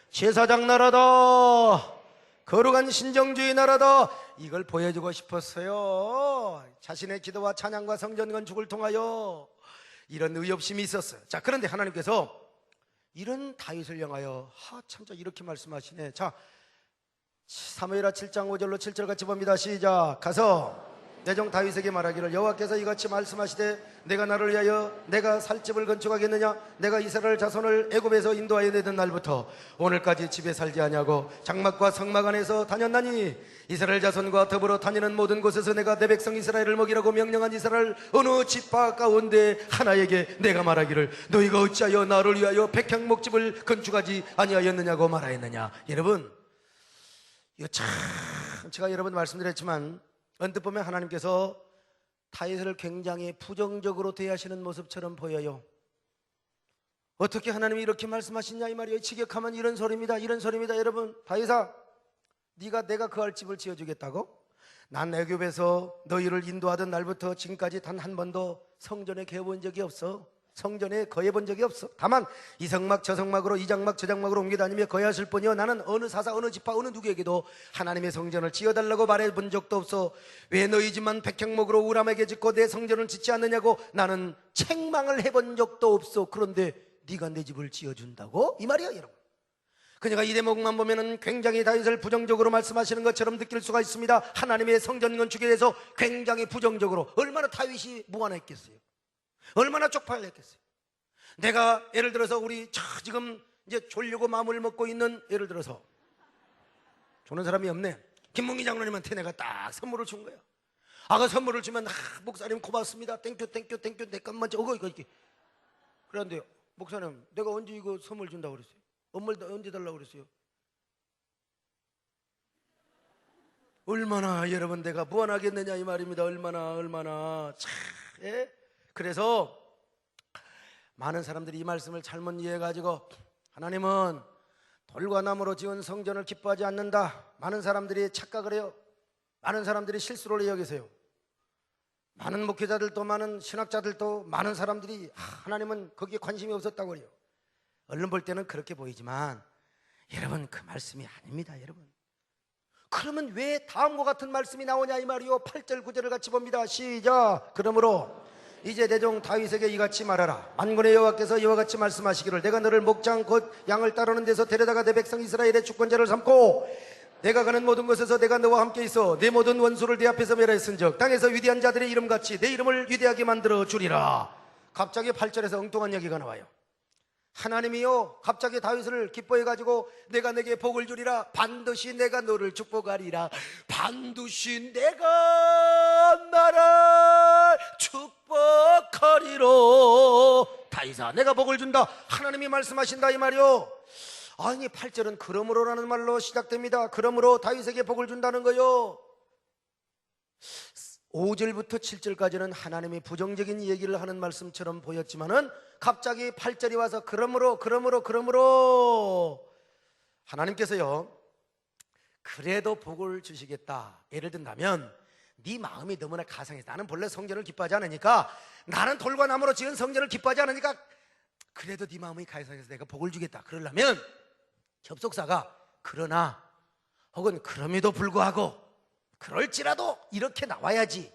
제사장 나라다. 거룩한 신정주의 나라다. 이걸 보여주고 싶었어요. 자신의 기도와 찬양과 성전 건축을 통하여 이런 의협심이 있었어요. 자, 그런데 하나님께서 이런 다윗을 향하여 참자 이렇게 말씀하시네. 자, 사무엘하 7장 5절로 7절 같이 봅니다. 시작. 가서 내 종 다윗에게 말하기를 여호와께서 이같이 말씀하시되 내가 나를 위하여 내가 살 집을 건축하겠느냐. 내가 이스라엘 자손을 애굽에서 인도하여 내던 날부터 오늘까지 집에 살지 아니하고 장막과 성막 안에서 다녔나니 이스라엘 자손과 더불어 다니는 모든 곳에서 내가 내 백성 이스라엘을 먹이라고 명령한 이스라엘 어느 지파 가운데 하나에게 내가 말하기를 너희가 어찌하여 나를 위하여 백향 목집을 건축하지 아니하였느냐고 말하였느냐. 여러분, 이거 참 제가 여러 번 말씀드렸지만 언뜻 보면 하나님께서 다윗을 굉장히 부정적으로 대하시는 모습처럼 보여요. 어떻게 하나님이 이렇게 말씀하시냐 이 말이에요. 직역하면 이런 소리입니다. 이런 소리입니다. 여러분, 다윗아, 내가 그 집을 지어주겠다고? 난 애굽에서 너희를 인도하던 날부터 지금까지 단 한 번도 성전에 개어본 적이 없어. 성전에 거해본 적이 없어. 다만 이 성막 저 성막으로 이 장막 저 장막으로 옮겨다니며 거해하실 뿐이요, 나는 어느 사사 어느 지파 어느 누구에게도 하나님의 성전을 지어달라고 말해본 적도 없어. 왜 너희 집만 백향목으로 우람하게 짓고 내 성전을 짓지 않느냐고 나는 책망을 해본 적도 없어. 그런데 네가 내 집을 지어준다고? 이 말이야 여러분. 그녀가 이 대목만 보면은 굉장히 다윗을 부정적으로 말씀하시는 것처럼 느낄 수가 있습니다. 하나님의 성전 건축에 대해서 굉장히 부정적으로. 얼마나 다윗이 무안했겠어요. 얼마나 쪽팔렸겠어요. 내가 예를 들어서 우리 지금 이제 졸려고 마음을 먹고 있는, 예를 들어서 주는 사람이 없네. 김문기 장로님한테 내가 딱 선물을 준 거야. 아가 선물을 주면 목사님 고맙습니다. 땡큐 내 것만 이거 이렇게. 그런데 목사님, 내가 언제 이거 선물 준다고 그랬어요? 언제 달라고 그랬어요? 얼마나 여러분 내가 무안하겠느냐 이 말입니다. 얼마나 참. 예? 그래서 많은 사람들이 이 말씀을 잘못 이해해가지고 하나님은 돌과 나무로 지은 성전을 기뻐하지 않는다. 많은 사람들이 착각을 해요. 많은 사람들이 실수를 여기세요. 많은 목회자들도 많은 신학자들도 많은 사람들이 하나님은 거기에 관심이 없었다고 그래요. 얼른 볼 때는 그렇게 보이지만 여러분, 그 말씀이 아닙니다. 여러분, 그러면 왜 다음과 같은 말씀이 나오냐 이 말이요. 8절 9절을 같이 봅니다. 시작. 그러므로 이제 내 종 다윗에게 이같이 말하라. 만군의 여호와께서 이와 같이 말씀하시기를 내가 너를 목장 곧 양을 따르는 데서 데려다가 내 백성 이스라엘의 주권자를 삼고 내가 가는 모든 곳에서 내가 너와 함께 있어 내 모든 원수를 내 앞에서 멸하였은즉 땅에서 위대한 자들의 이름같이 내 이름을 위대하게 만들어 주리라. 갑자기 8절에서 엉뚱한 얘기가 나와요. 하나님이요 갑자기 다윗을 기뻐해가지고 내가 내게 복을 주리라. 반드시 내가 너를 축복하리라. 반드시 내가 나를 축복하리로. 다윗아 내가 복을 준다. 하나님이 말씀하신다 이 말이요. 아니 8절은 그러므로라는 말로 시작됩니다. 그러므로 다윗에게 복을 준다는 거요. 5절부터 7절까지는 하나님이 부정적인 얘기를 하는 말씀처럼 보였지만은 갑자기 8절이 와서 그러므로 하나님께서요 그래도 복을 주시겠다. 예를 든다면 네 마음이 너무나 가상해서 나는 본래 성전을 기뻐하지 않으니까 나는 돌과 나무로 지은 성전을 기뻐하지 않으니까 그래도 네 마음이 가상해서 내가 복을 주겠다. 그러려면 접속사가 그러나 혹은 그럼에도 불구하고 그럴지라도 이렇게 나와야지.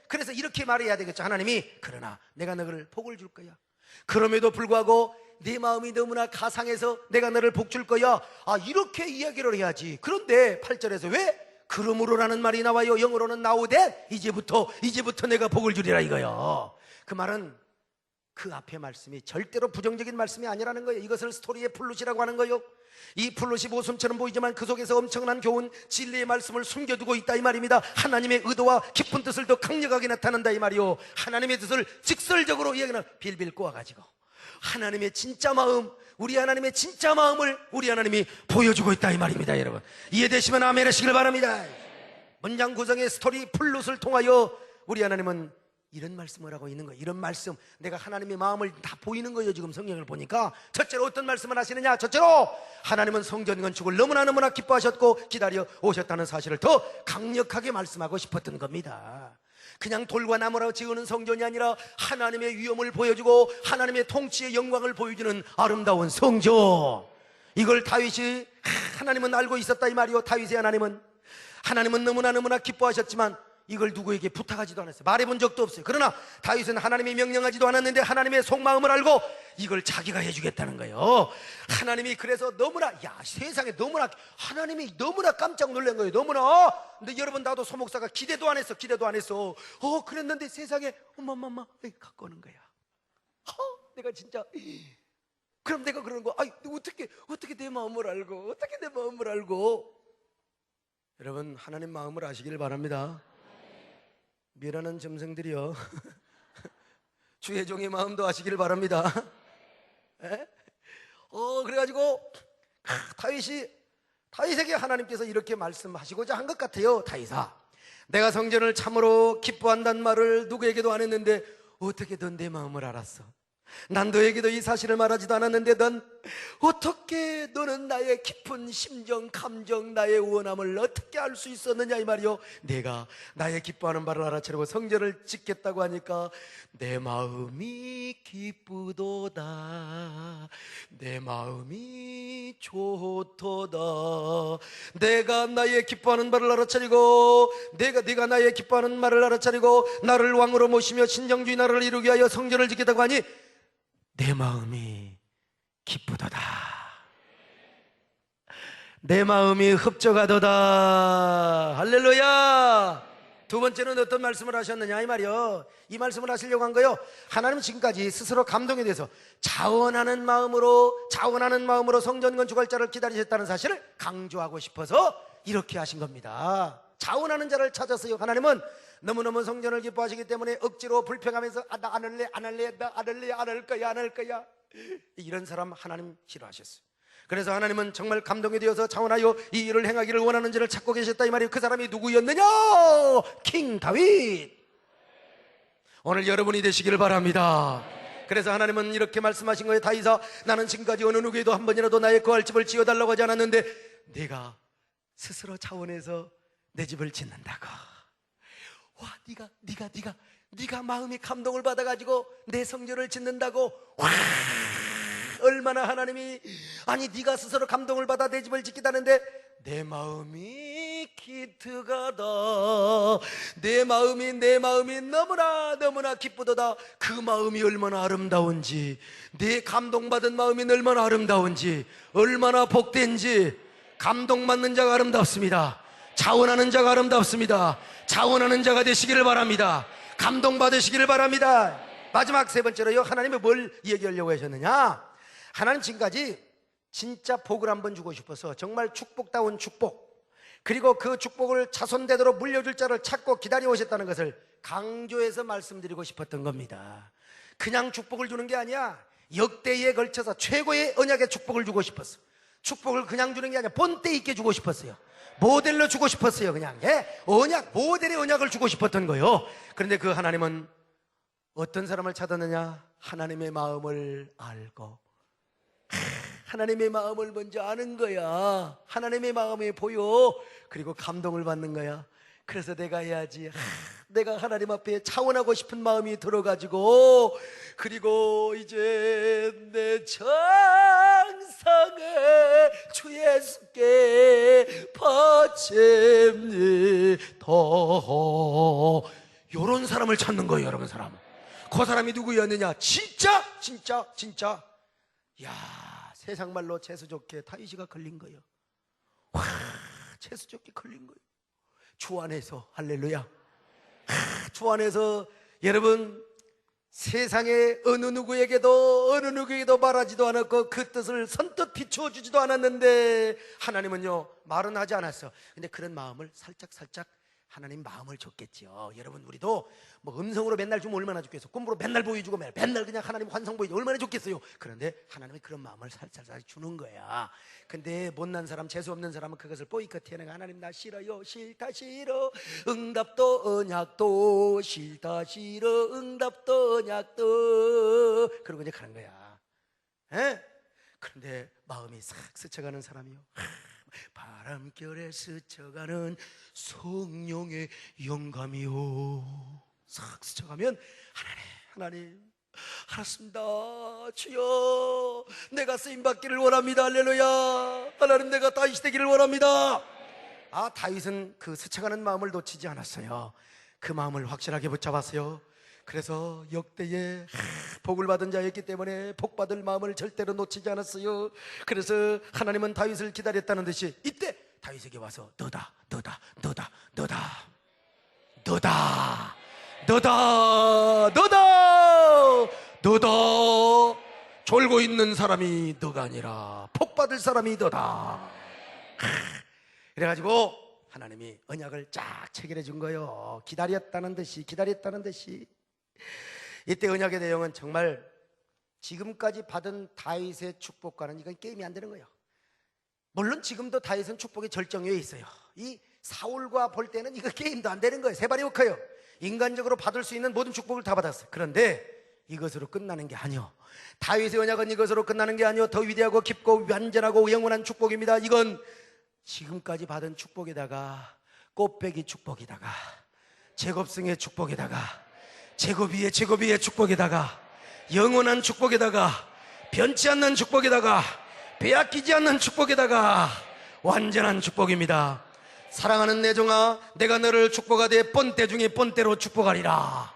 그래서 이렇게 말해야 되겠죠. 하나님이 그러나 내가 너를 복을 줄 거야. 그럼에도 불구하고 네 마음이 너무나 가상해서 내가 너를 복 줄 거야. 이렇게 이야기를 해야지. 그런데 8절에서 왜 그러므로라는 말이 나와요? 영어로는 나오되 이제부터 내가 복을 주리라 이거요. 그 말은 그 앞에 말씀이 절대로 부정적인 말씀이 아니라는 거예요. 이것을 스토리의 플롯이라고 하는 거예요. 이 플롯이 모순처럼 보이지만 그 속에서 엄청난 교훈, 진리의 말씀을 숨겨두고 있다 이 말입니다. 하나님의 의도와 깊은 뜻을 더 강력하게 나타낸다 이 말이요. 하나님의 뜻을 직설적으로 이야기는 빌빌 꼬아가지고 하나님의 진짜 마음, 우리 하나님의 진짜 마음을 우리 하나님이 보여주고 있다 이 말입니다. 여러분 이해되시면 아멘 하시길 바랍니다. 문장 구성의 스토리 플롯을 통하여 우리 하나님은 이런 말씀을 하고 있는 거예요. 이런 말씀, 내가 하나님의 마음을 다 보이는 거예요. 지금 성경을 보니까 첫째로 어떤 말씀을 하시느냐. 첫째로 하나님은 성전 건축을 너무나 기뻐하셨고 기다려 오셨다는 사실을 더 강력하게 말씀하고 싶었던 겁니다. 그냥 돌과 나무로 지으는 성전이 아니라 하나님의 위엄을 보여주고 하나님의 통치의 영광을 보여주는 아름다운 성전. 이걸 다윗이 하나님은 알고 있었다 이 말이요. 다윗의 하나님은 너무나 기뻐하셨지만 이걸 누구에게 부탁하지도 않았어요. 말해본 적도 없어요. 그러나 다윗은 하나님이 명령하지도 않았는데 하나님의 속마음을 알고 이걸 자기가 해주겠다는 거예요. 하나님이 그래서 너무나 세상에 하나님이 너무나 깜짝 놀란 거예요. 너무나. 근데 여러분 나도 소목사가 기대도 안 했어. 그랬는데 세상에 엄마 갖고 오는 거야. 내가 진짜 그럼 내가 그러는 거 어떻게 내 마음을 알고 여러분 하나님 마음을 아시길 바랍니다. 미련한 점성들이요 주의 종의 마음도 아시길 바랍니다. 그래가지고 다윗에게 하나님께서 이렇게 말씀하시고자 한 것 같아요. 다윗아 내가 성전을 참으로 기뻐한다는 말을 누구에게도 안 했는데 어떻게 넌 내 마음을 알았어? 난 너에게도 이 사실을 말하지도 않았는데 넌 어떻게 너는 나의 깊은 심정, 감정, 나의 원함을 어떻게 알 수 있었느냐 이 말이요. 내가 나의 기뻐하는 바를 알아채려고 성전을 짓겠다고 하니까 내 마음이 기쁘도다. 내 마음이 좋도다. 내가 나의 기뻐하는 바를 알아차리고 네가 나의 기뻐하는 말을 알아차리고 나를 왕으로 모시며 신정주의 나라를 이루기 위하여 성전을 짓겠다고 하니 내 마음이 기쁘도다. 내 마음이 흡족하도다. 할렐루야. 두 번째는 어떤 말씀을 하셨느냐 이 말이요. 이 말씀을 하시려고 한 거요. 하나님은 지금까지 스스로 감동에 대해서 자원하는 마음으로 성전 건축할 자를 기다리셨다는 사실을 강조하고 싶어서 이렇게 하신 겁니다. 자원하는 자를 찾았어요. 하나님은 너무너무 성전을 기뻐하시기 때문에 억지로 불평하면서 나 안 할래 안 할 거야 이런 사람 하나님 싫어하셨어요. 그래서 하나님은 정말 감동이 되어서 자원하여 이 일을 행하기를 원하는 자를 찾고 계셨다 이 말이에요. 그 사람이 누구였느냐? 킹 다윗. 오늘 여러분이 되시기를 바랍니다. 그래서 하나님은 이렇게 말씀하신 거예요. 다윗아 나는 지금까지 어느 누구에도 한 번이라도 나의 거할 집을 지어달라고 하지 않았는데 네가 스스로 자원해서 내 집을 짓는다고. 와, 네가 마음이 감동을 받아가지고 내 성전을 짓는다고. 와, 얼마나 하나님이 네가 스스로 감동을 받아 내 집을 짓겠다는데 내 마음이 기특하다. 내 마음이 너무나 기쁘도다. 그 마음이 얼마나 아름다운지, 내 감동받은 마음이 얼마나 아름다운지, 얼마나 복된지. 감동받는 자가 아름답습니다. 자원하는 자가 아름답습니다. 자원하는 자가 되시기를 바랍니다. 감동받으시기를 바랍니다. 마지막 세 번째로요, 하나님이 뭘 얘기하려고 하셨느냐? 하나님 지금까지 진짜 복을 한번 주고 싶어서 정말 축복다운 축복, 그리고 그 축복을 자손대대로 물려줄 자를 찾고 기다려 오셨다는 것을 강조해서 말씀드리고 싶었던 겁니다. 그냥 축복을 주는 게 아니야. 역대에 걸쳐서 최고의 언약의 축복을 주고 싶었어. 축복을 그냥 주는 게 아니라 본때 있게 주고 싶었어요. 모델로 주고 싶었어요. 그냥 언약, 모델의 언약을 주고 싶었던 거예요. 그런데 그 하나님은 어떤 사람을 찾았느냐? 하나님의 마음을 알고, 하나님의 마음을 먼저 아는 거야. 하나님의 마음이 보여. 그리고 감동을 받는 거야. 그래서 내가 해야지. 내가 하나님 앞에 차원하고 싶은 마음이 들어가지고, 그리고 이제 내 정성을 주 예수께 바칩니다. 요런 사람을 찾는 거예요, 여러분. 사람. 그 사람이 누구였느냐? 진짜 야, 세상 말로 재수 좋게 다윗이가 걸린 거예요. 와, 재수 좋게 걸린 거예요. 주 안에서. 할렐루야. 주 안에서. 여러분, 세상에 어느 누구에게도 말하지도 않았고 그 뜻을 선뜻 비추어 주지도 않았는데 하나님은요, 말은 하지 않았어. 근데 그런 마음을 살짝 하나님 마음을 줬겠지요. 여러분, 우리도 뭐 음성으로 맨날 주면 얼마나 좋겠어. 꿈으로 맨날 보여주고 맨날 그냥 하나님 환상 보여주고 얼마나 좋겠어요. 그런데 하나님이 그런 마음을 살짝 주는 거야. 근데 못난 사람, 재수 없는 사람은 그것을 보이콧 해내가 하나님 나 싫어요. 싫다 싫어. 응답도 언약도 싫다 싫어. 응답도 언약도. 그러고 이제 가는 거야. 그런데 마음이 싹 스쳐가는 사람이요. 바람결에 스쳐가는 성령의 영감이요. 싹 스쳐가면 하나님 알았습니다. 주여, 내가 쓰임받기를 원합니다. 할렐루야. 하나님, 내가 다윗이 되기를 원합니다. 다윗은 그 스쳐가는 마음을 놓치지 않았어요. 그 마음을 확실하게 붙잡았어요. 그래서 역대에 복을 받은 자였기 때문에 복받을 마음을 절대로 놓치지 않았어요. 그래서 하나님은 다윗을 기다렸다는 듯이 이때 다윗에게 와서 너다 졸고 있는 사람이 너가 아니라 복받을 사람이 너다. 그래가지고 하나님이 언약을 쫙 체결해 준 거예요. 기다렸다는 듯이. 이때 언약의 내용은 정말 지금까지 받은 다윗의 축복과는 이건 게임이 안 되는 거예요. 물론 지금도 다윗은 축복의 절정에 있어요. 이 사울과 볼 때는 이거 게임도 안 되는 거예요. 세발이 욱해요. 인간적으로 받을 수 있는 모든 축복을 다 받았어요. 그런데 이것으로 끝나는 게 아니요. 다윗의 언약은 이것으로 끝나는 게 아니요. 더 위대하고 깊고 완전하고 영원한 축복입니다. 이건 지금까지 받은 축복에다가 꽃배기 축복에다가 제곱승의 축복에다가 제곱 위에 축복에다가 영원한 축복에다가 변치 않는 축복에다가 빼앗기지 않는 축복에다가 완전한 축복입니다. 사랑하는 내 종아, 내가 너를 축복하되 본때 중에 본때로 축복하리라.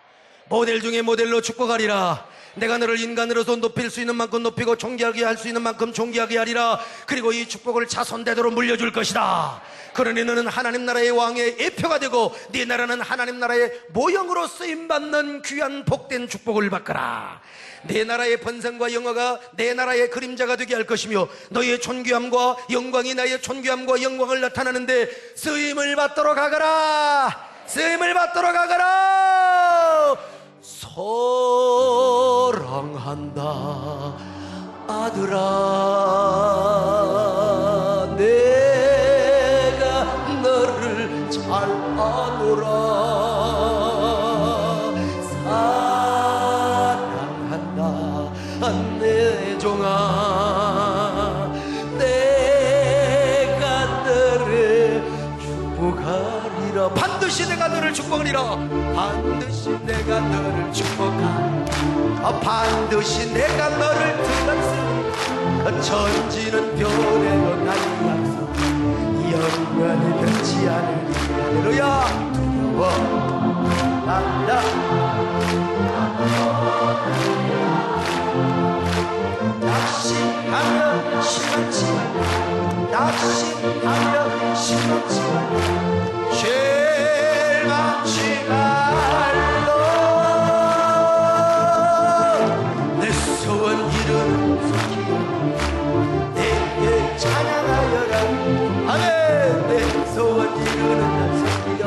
모델 중에 모델로 축복하리라. 내가 너를 인간으로서 높일 수 있는 만큼 높이고 존귀하게 할 수 있는 만큼 존귀하게 하리라. 그리고 이 축복을 자손대대로 물려줄 것이다. 그러니 너는 하나님 나라의 왕의 예표가 되고 네 나라는 하나님 나라의 모형으로 쓰임받는 귀한 복된 축복을 받거라. 내 나라의 번성과 영화가 내 나라의 그림자가 되게 할 것이며 너의 존귀함과 영광이 나의 존귀함과 영광을 나타나는데 쓰임을 받도록 하거라. 사랑한다 아들아, 내가 너를 잘 아노라. 사랑한다 내 종아, 내가 너를 축복하리라. 반드시 내가 너를 축복하리라. 반드시 내가 너를 축복하리라. 반드시 내가 너를 들었으니 전지는 별에도 나의 약속. 영원히 변치 않으리. 할렐루야. 두려워 난다. 낙심하며 실망치만, 낙심하며 실망치만, 실망치 말로. 내 소원 이루는 손길로 내게 찬양하여라. 아멘. 내 소원 이루는 손길로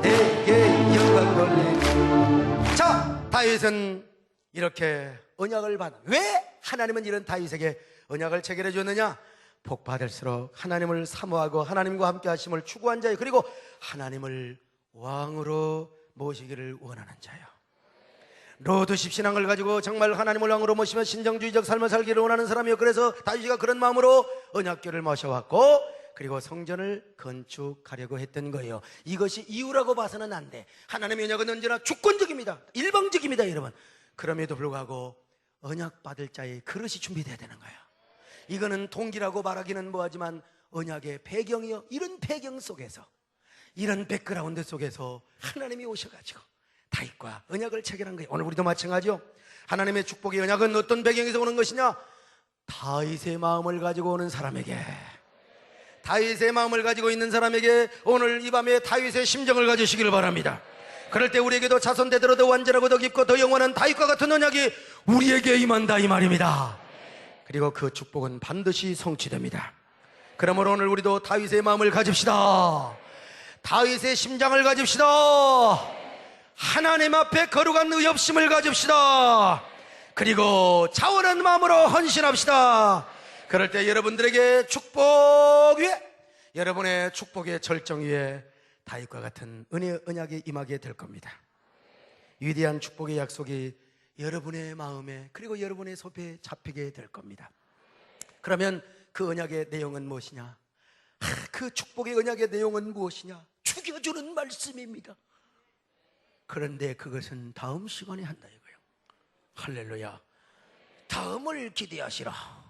내게 영광 돌리리. 자, 다윗은 이렇게 언약을 받아. 왜 하나님은 이런 다윗에게 언약을 체결해 줬느냐? 복 받을수록 하나님을 사모하고 하나님과 함께 하심을 추구한 자요, 그리고 하나님을 왕으로 모시기를 원하는 자요. 로드십 신앙을 가지고 정말 하나님을 왕으로 모시며 신정주의적 삶을 살기를 원하는 사람이요. 그래서 다윗이가 그런 마음으로 언약궤를 모셔왔고, 그리고 성전을 건축하려고 했던 거예요. 이것이 이유라고 봐서는 안 돼. 하나님의 언약은 언제나 주권적입니다. 일방적입니다, 여러분. 그럼에도 불구하고 언약 받을 자의 그릇이 준비되어야 되는 거예요. 이거는 동기라고 말하기는 뭐하지만 언약의 배경이요, 이런 배경 속에서, 이런 백그라운드 속에서 하나님이 오셔가지고 다윗과 언약을 체결한 거예요. 오늘 우리도 마찬가지요. 하나님의 축복의 언약은 어떤 배경에서 오는 것이냐? 다윗의 마음을 가지고 오는 사람에게, 다윗의 마음을 가지고 있는 사람에게 오늘 이 밤에 다윗의 심정을 가지시기를 바랍니다. 그럴 때 우리에게도 자손 대대로 더 완전하고 더 깊고 더 영원한 다윗과 같은 언약이 우리에게 임한다, 이 말입니다. 그리고 그 축복은 반드시 성취됩니다. 그러므로 오늘 우리도 다윗의 마음을 가집시다. 다윗의 심장을 가집시다. 하나님 앞에 거룩한 의협심을 가집시다. 그리고 차원한 마음으로 헌신합시다. 그럴 때 여러분들에게 축복 위에, 여러분의 축복의 절정 위에 다윗과 같은 은혜의 언약이 임하게 될 겁니다. 위대한 축복의 약속이 여러분의 마음에, 그리고 여러분의 손에 잡히게 될 겁니다. 그러면 그 언약의 내용은 무엇이냐? 그 축복의 언약의 내용은 무엇이냐? 죽여주는 말씀입니다. 그런데 그것은 다음 시간에 한다 이거예요. 할렐루야. 다음을 기대하시라.